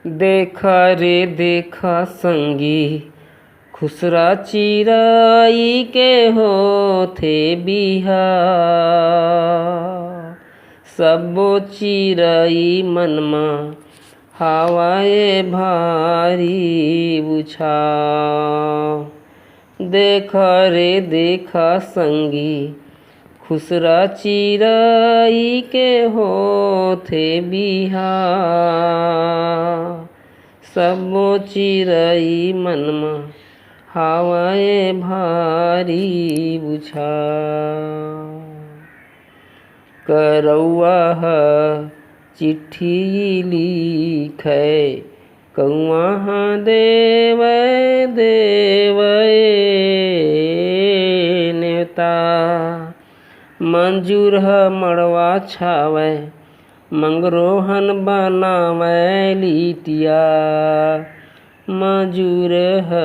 देखा रे देखा संगी खुसरा चिराई के होथे बिहा। सबो चिराई मनमा हवाए भारी बुझा। देखा रे देखा संगी खुसरा चिराई के होथे बिहा। सबो चिराई मनमा हवाए भारी बुझा। करौआ ह चिट्ठी लिखै कौआ ह देवै देवै नेवता। मंजूर ह मड़वा छावै मंगरोहन बनावै लिटिया। मंजूर ह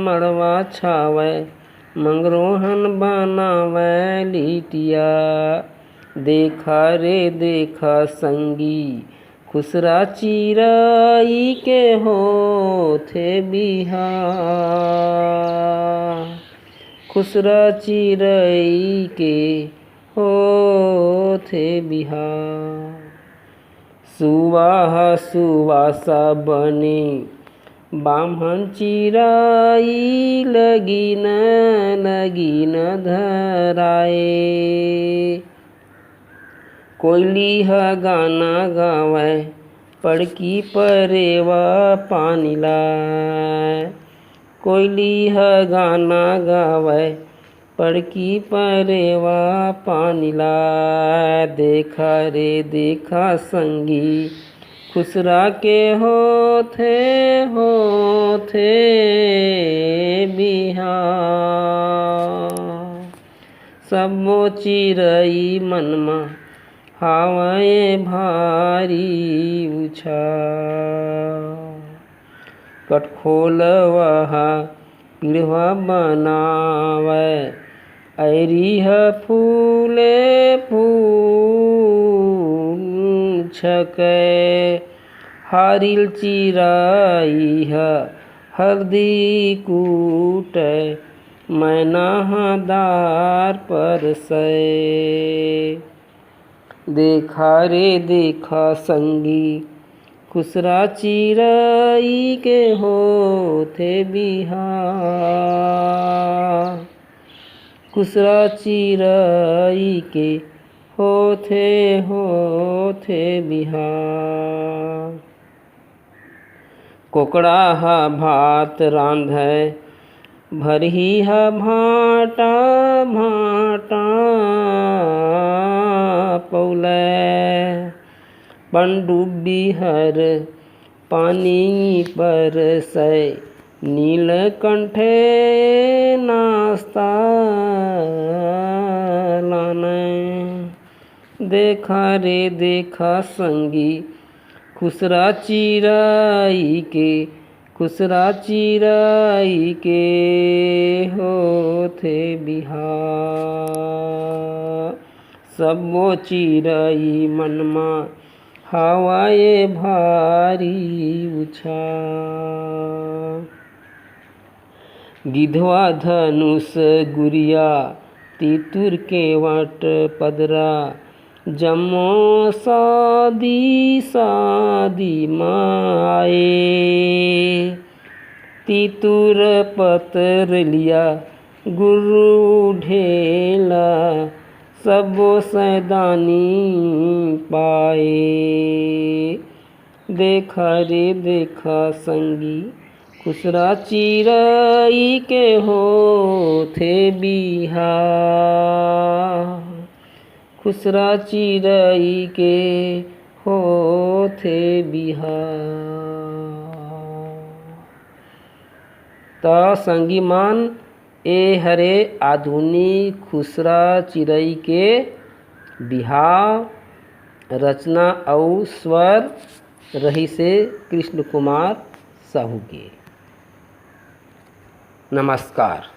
मड़वा छावै मंगरोहन बनावै लिटिया। देखा रे देखा संगी खुसरा चिराई के होथे बिहा। खुसरा चिराई के होथे बिहा। सुवाह सुवासा बने बामहन चिराई लगिन लगिन धराए। कोयली ह गाना गावै पड़की परेवा पानी लाय। कोयली ह गाना गावै पड़की परेवा पानी लाय। देखा रे देखा संगी खुसरा के होथे होथे बिहा। सबो चिराई मनमा हवाए भारी बुझा। कटखोलवा ह पिड़वा बनावै अइरी ह फूले फूल छकै। हारिल चिराई ह हरदी कूटै मैना ह दार परसै। देखा रे देखा संगी खुसरा चिराई के होथे बिहा। खुसरा चिराई के होथे होथे बिहा। कोकड़ा ह भात रांधै भरही ह भाटा भाटा पौलै। पनडुब्बी हर पानी बरसै नीलकंठे नास्ता लानै। देखा रे देखा संगी खुसरा चिराई के होथे बिहा। सबो चिराई मनमा हवाए भारी बुझा। गिधवा धनुष गुरिया तितुर केवट पदरा जम्मो सादी सादी माए। तितुर पतरलिया गुरु ढेला सबो सैदानी पाए। देखा रे देखा संगी खुसरा चिराई के होथे बिहा। खुसरा चिराई के होथे बिहा। त संगी मन ए हरे आधुनिक खुसरा चिराई के बिहाव रचना अउ स्वर रहिसे कृष्ण कुमार साहू के। नमस्कार।